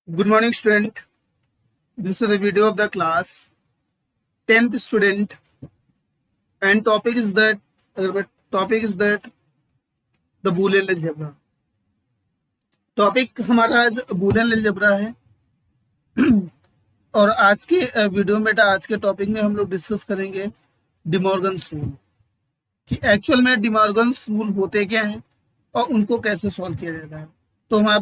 Good morning, student. This is the video of the class 10th student, and topic is that the Boolean algebra. Topic हमारा आज Boolean algebra है। और आज के video में आज के टॉपिक में हम लोग डिस्कस करेंगे डिमॉर्गन्स रूल कि एक्चुअल में डिमॉर्गन्स रूल होते क्या हैं और उनको कैसे सॉल्व किया जाता है। तो हमारे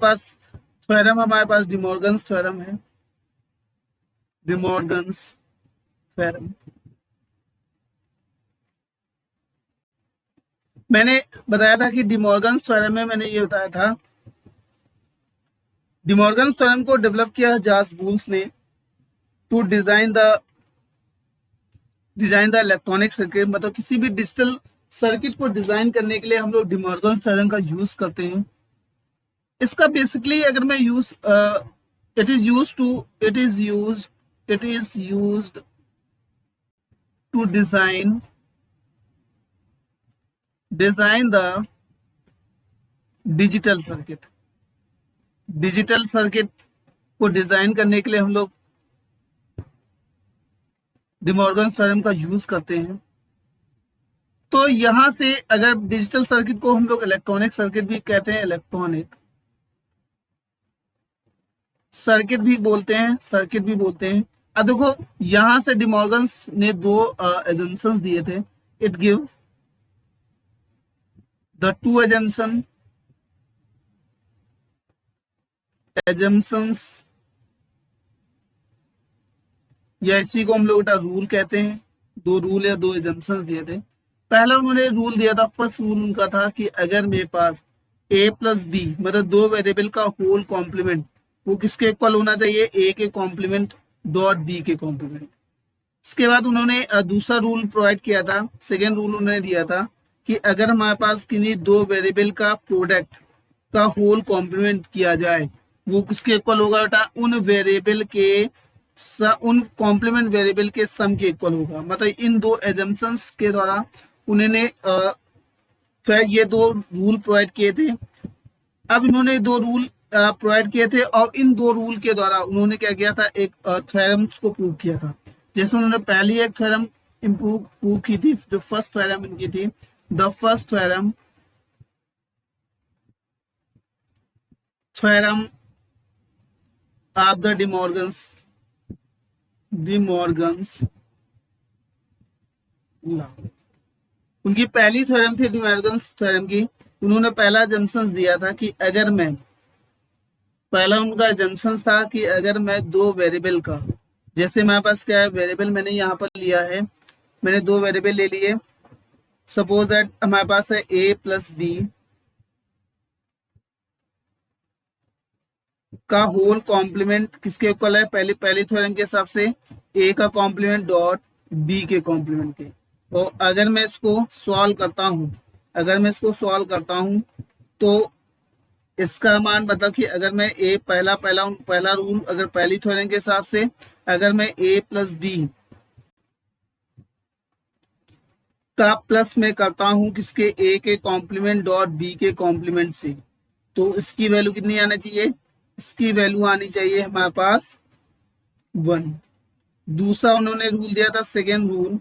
पास डिमॉर्गन्स थ्योरम है। डिमॉर्गन्स थ्योरम मैंने बताया था कि डिमॉर्गन्स थ्योरम में मैंने ये बताया था, डिमॉर्गन्स थ्योरम को डेवलप किया जॉर्ज बूल्स ने to design the electronic circuit. मतलब किसी भी डिजिटल सर्किट को डिजाइन करने के लिए हम लोग डिमॉर्गन्स थ्योरम का यूज करते हैं। इसका बेसिकली अगर मैं it is used to design the digital circuit को डिजाइन करने के लिए हम लोग डिमॉर्गन्स थ्योरम का यूज करते हैं। तो यहां से अगर डिजिटल सर्किट को हम लोग इलेक्ट्रॉनिक सर्किट भी कहते हैं, इलेक्ट्रॉनिक सर्किट भी बोलते हैं। अब देखो यहां से डिमॉर्गन्स ने दो एजम्पशंस दिए थे। It give the two assumptions या इसी को हम लोग बेटा रूल कहते हैं। दो रूल या दो एजम्पशंस दिए थे। पहला उन्होंने रूल दिया था, फर्स्ट रूल उनका था कि अगर मेरे पास a प्लस बी मतलब दो वेरिएबल का होल कॉम्प्लीमेंट वो किसके इक्वल होना चाहिए, a के कॉम्प्लीमेंट डॉट b के कॉम्प्लीमेंट। इसके बाद उन्होंने दूसरा रूल प्रोवाइड किया था, सेकेंड रूल उन्होंने दिया था कि अगर हमारे पास किन्हीं दो वेरिएबल का प्रोडक्ट का होल कॉम्प्लीमेंट किया जाए वो किसके इक्वल होगा बेटा, उन कॉम्प्लीमेंट वेरिएबल के सम के इक्वल होगा। मतलब इन दो एजम्पशंस के द्वारा उन्होंने ये दो रूल प्रोवाइड किए थे। अब इन्होंने दो रूल प्रोवाइड किए थे और इन दो रूल के द्वारा उन्होंने क्या किया था, एक थ्योरम्स को प्रूव किया था। जैसे उन्होंने पहली एक थ्योरम प्रूव की थी, जो फर्स्ट थ्योरम इनकी थी, the first theorem of the De Morgan's law. उनकी पहली थ्योरम थी डिमॉर्गन्स थ्योरम की। उन्होंने पहला जंक्शन दिया था कि अगर मैं दो वेरिएबल का, जैसे हमारे पास क्या है वेरिएबल मैंने यहाँ पर लिया है, मैंने दो वेरिएबल ले लिए। सपोज दैट हमारे पास है a प्लस बी का होल कॉम्प्लीमेंट किसके इक्वल है, पहली थ्योरम के हिसाब से a का कॉम्प्लीमेंट डॉट b के कॉम्प्लीमेंट के। और अगर मैं इसको सॉल्व करता हूं तो इसका मान मतलब कि अगर मैं पहला रूल अगर पहली थ्योरम के हिसाब से अगर मैं a प्लस बी का प्लस में करता हूं किसके, a के कॉम्प्लीमेंट डॉट b के कॉम्प्लीमेंट से, तो इसकी वैल्यू कितनी आनी चाहिए, इसकी वैल्यू आनी चाहिए हमारे पास 1। दूसरा उन्होंने रूल दिया था, सेकेंड रूल,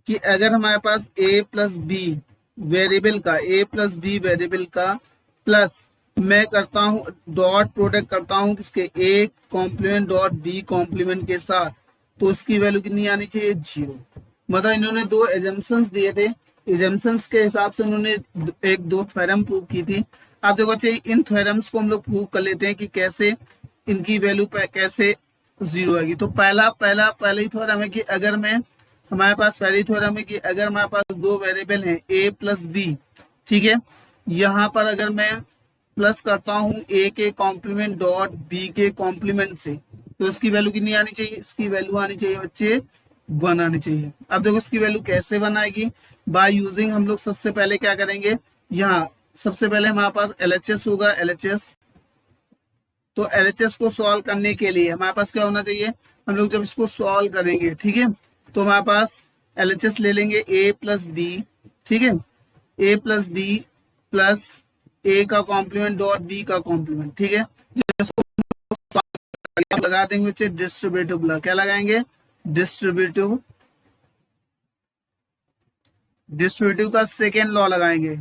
कि अगर हमारे पास a प्लस बी वेरिएबल का प्लस मैं करता हूं डॉट प्रोडक्ट करता हूं किसके, a complement dot b complement के साथ, तो इसकी वैल्यू कितनी आनी चाहिए, 0। मतलब इन्होंने दो एजम्पशंस दिए थे, एजम्पशंस के हिसाब से उन्होंने दो थ्योरम प्रूव की थी। आप देखो चाहिए इन थ्योरम्स को हम लोग प्रूव कर लेते हैं कि कैसे इनकी वैल्यू कैसे 0 आएगी। तो पहली थ्योरम है कि अगर हमारे पास दो वेरिएबल हैं a प्लस बी, ठीक है, यहाँ पर अगर मैं प्लस करता हूँ a के कॉम्प्लीमेंट डॉट b के कॉम्प्लीमेंट से, तो इसकी वैल्यू कितनी आनी चाहिए, इसकी वैल्यू आनी चाहिए बच्चे 1 आनी चाहिए। अब देखो इसकी वैल्यू कैसे 1 आएगी, बाय यूजिंग हम लोग सबसे पहले क्या करेंगे, यहाँ सबसे पहले हमारे पास LHS होगा, तो LHS को सॉल्व करने के लिए हमारे पास क्या होना चाहिए, हम लोग जब इसको सॉल्व करेंगे, ठीक है, तो हमारे पास LHS ले लेंगे a प्लस बी, ठीक है, a plus B plus a का कॉम्प्लीमेंट डॉट b का कॉम्प्लीमेंट, ठीक है। लगा देंगे बच्चे डिस्ट्रीब्यूटिव लॉ। क्या लगाएंगे? डिस्ट्रीब्यूटिव का सेकेंड लॉ लगाएंगे।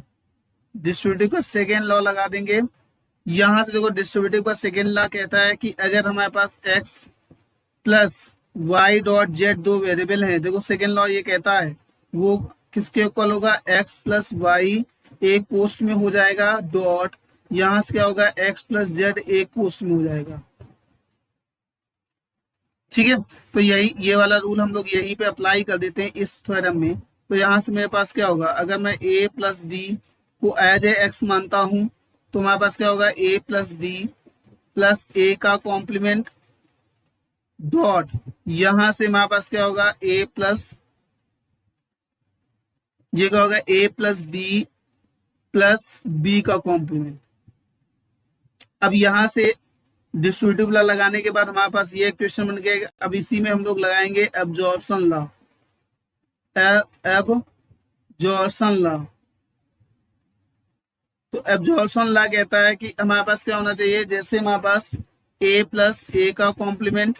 डिस्ट्रीब्यूटिव का सेकेंड लॉ लगा देंगे। यहां से देखो डिस्ट्रीब्यूटिव का सेकेंड लॉ कहता है कि अगर हमारे पास x plus Y dot Z दो वेरिएबल हैं, देखो सेकेंड लॉ ये कहता है वो किसके इक्वल होगा? x प्लस वाई एक पोस्ट में हो जाएगा डॉट यहां से क्या होगा? x प्लस जेड एक पोस्ट में हो जाएगा। ठीक है, तो यही ये वाला रूल हम लोग यहीं पे अप्लाई कर देते हैं इस थ्योरम में। तो यहाँ से मेरे पास क्या होगा? अगर मैं a प्लस बी को एज ए एक्स मानता हूं तो हमारे पास क्या होगा? a प्लस बी प्लस ए का कॉम्प्लीमेंट डॉट यहां से हमारे पास क्या होगा? a प्लस ये क्या होगा? a प्लस प्लस बी का कॉम्प्लीमेंट। अब यहां से डिस्ट्रीब्यूटिव लॉ लगाने के बाद हमारे पास ये क्वेश्चन बन गया। अब इसी में हम लोग लगाएंगे एब्जॉर्प्शन लॉ। एब्जॉर्प्शन लॉ, तो एब्जॉर्प्शन लॉ कहता है कि हमारे पास क्या होना चाहिए? जैसे हमारे पास a प्लस ए का कॉम्प्लीमेंट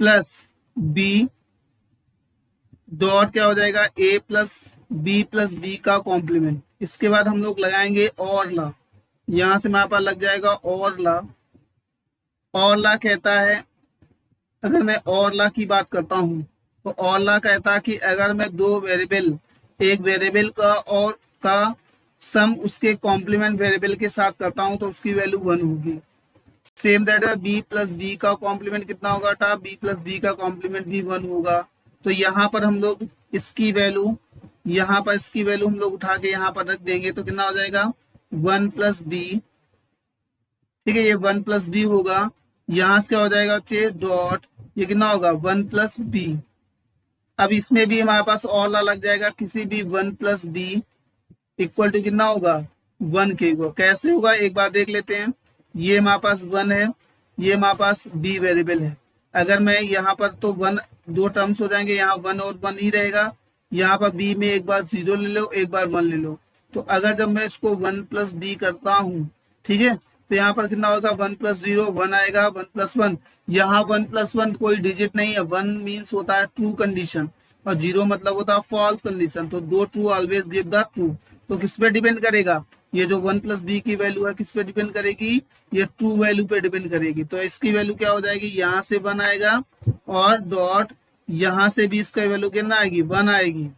प्लस बी डॉट क्या हो जाएगा? a प्लस बी का कॉम्प्लीमेंट। इसके बाद हम लोग लगाएंगे और लॉ। यहां से हमारे पास लग जाएगा और लॉ। और लॉ कहता है, अगर मैं और लॉ की बात करता हूं तो और लॉ कहता है कि अगर मैं दो वेरिएबल, एक वेरिएबल का और का सम उसके कॉम्प्लीमेंट वेरिएबल के साथ करता हूं तो उसकी वैल्यू 1 होगी। सेम दैट है बी प्लस बी का कॉम्प्लीमेंट कितना होगा? था बी प्लस बी का कॉम्प्लीमेंट भी 1 होगा। तो यहाँ पर हम लोग इसकी वैल्यू, यहाँ पर इसकी वैल्यू हम लोग उठा के यहाँ पर रख देंगे तो कितना हो जाएगा? 1 प्लस बी। ठीक है, ये 1 प्लस बी होगा। यहाँ से क्या हो जाएगा बच्चे? डॉट ये कितना होगा? 1 प्लस बी। अब इसमें भी हमारे पास और लॉ लग जाएगा, किसी भी 1 प्लस बी इक्वल टू कितना होगा? 1 के इक्वल। कैसे होगा एक बार देख लेते हैं। ये हमारे पास 1 है, ये हमारे पास बी वेरिएबल है। अगर मैं यहाँ पर तो 1 दो टर्म्स हो जाएंगे, यहाँ 1 और 1 ही रहेगा। यहाँ पर बी में एक बार 0 ले लो, एक बार 1 ले लो। तो अगर जब मैं इसको 1 प्लस बी करता हूँ, ठीक है, तो यहाँ पर कितना होगा? 1 प्लस 0 1 आएगा, 1 प्लस 1। यहाँ 1 प्लस 1 कोई डिजिट नहीं है। 1 मीन्स होता है ट्रू कंडीशन और 0 मतलब होता है फॉल्स कंडीशन। तो दो true always give the true. तो किस पे डिपेंड करेगा? ये जो 1 प्लस बी की वैल्यू है किस पे डिपेंड करेगी? ये ट्रू वैल्यू पे डिपेंड करेगी। तो इसकी वैल्यू क्या हो जाएगी? यहाँ से 1 आएगा और डॉट यहाँ से भी इसका वैल्यू कितना आएगी? 1 आएगी।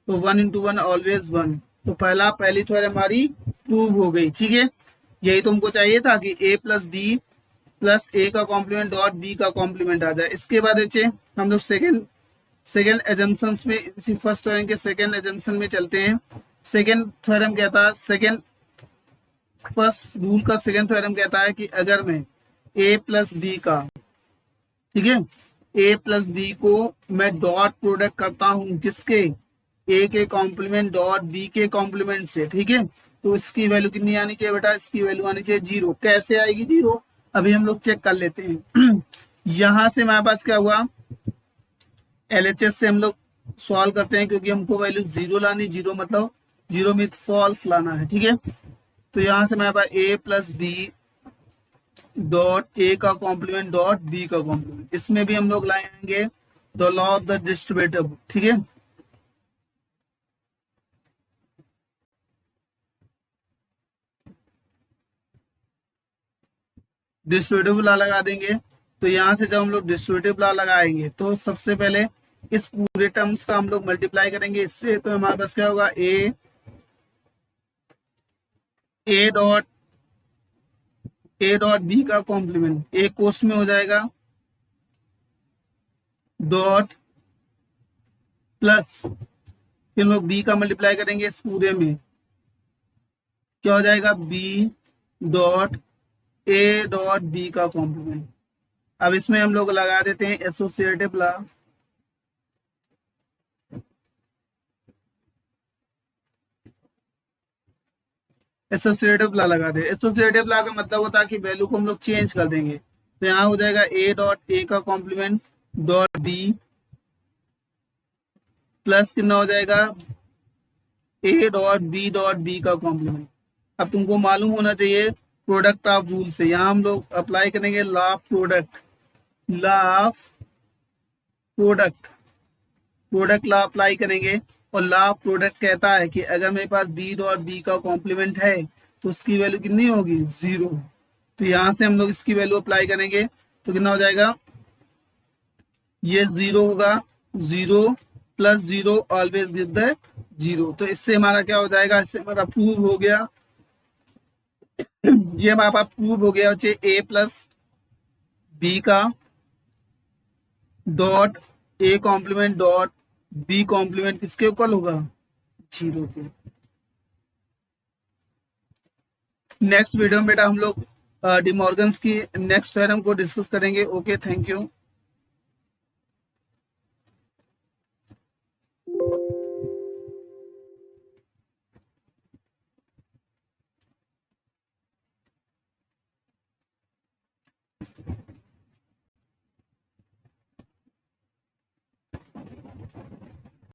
तो 1 इंटू 1 ऑलवेज 1। तो पहली थ्योरम हमारी प्रूव हो गई। ठीक है, यही तुमको चाहिए था कि a प्लस बी प्लस ए का कॉम्प्लीमेंट डॉट बी का कॉम्प्लीमेंट आ जाए। इसके बाद बच्चे हम लोग सेकेंड एजम्पशंस में, इसी फर्स्ट थ्योरम के सेकेंड एजम्पशन में चलते हैं। सेकेंड थ्योरम कहता है, फर्स्ट रूल का सेकेंड थ्योरम कहता है कि अगर मैं a प्लस बी का, ठीक है, a प्लस बी को मैं डॉट प्रोडक्ट करता हूं किसके? a के कॉम्प्लीमेंट डॉट b के कॉम्प्लीमेंट से, ठीक है, तो इसकी वैल्यू कितनी आनी चाहिए बेटा? इसकी वैल्यू आनी चाहिए 0। कैसे आएगी 0? अभी हम लोग चेक कर लेते हैं। यहां से हमारे पास क्या हुआ? एलएचएस से हम लोग सॉल्व करते हैं क्योंकि हमको वैल्यू 0 लानी। 0 मतलब 0 में फॉल्स लाना है। ठीक है, तो यहां से हमारे पास a plus B dot A का कॉम्प्लीमेंट डॉट बी का कॉम्प्लीमेंट। इसमें भी हम लोग लाएंगे the law of the distributive. ठीक है, डिस्ट्रीब्यूटिव लॉ लगा देंगे। तो यहां से जब हम लोग डिस्ट्रीब्यूटिव लॉ लगाएंगे तो सबसे पहले इस पूरे टर्म्स का हम लोग मल्टीप्लाई करेंगे इससे। तो हमारे पास क्या होगा? ए डॉट बी का कॉम्प्लीमेंट ए कोस्ट में हो जाएगा डॉट प्लस फिर हम लोग बी का मल्टीप्लाई करेंगे इस पूरे में, क्या हो जाएगा? B dot A dot B का कॉम्प्लीमेंट। अब इसमें हम लोग लगा देते हैं एसोसिएटिव लॉ। एसोसिएटिव लॉ लगा दे। एसोसिएटिव लॉ का मतलब होता है कि वैल्यू को हम लोग चेंज कर देंगे। तो यहाँ हो जाएगा ए डॉट ए का कॉम्प्लीमेंट डॉट बी प्लस कितना हो जाएगा? ए डॉट बी का कॉम्प्लीमेंट। अब तुमको मालूम होना चाहिए प्रोडक्ट ऑफ रूल से, यहाँ हम लोग अप्लाई करेंगे law of product, law of product, product law apply करेंगे। और लॉ ऑफ प्रोडक्ट कहता है कि अगर मेरे पास बी और बी का कॉम्प्लीमेंट है तो उसकी वैल्यू कितनी होगी, 0। तो यहाँ से हम लोग इसकी वैल्यू अप्लाई करेंगे तो कितना हो जाएगा, ये 0 होगा, 0 प्लस 0 ऑलवेज गिव द 0। तो इससे हमारा क्या हो जाएगा, इससे हमारा प्रूव हो गया, ये हमारे पास प्रूव हो गया बच्चे ए प्लस बी का dot A complement dot B complement किसके इक्वल होगा, 0 के। नेक्स्ट वीडियो में बेटा हम लोग डिमॉर्गन्स की नेक्स्ट थ्योरम को डिस्कस करेंगे। Okay, thank you.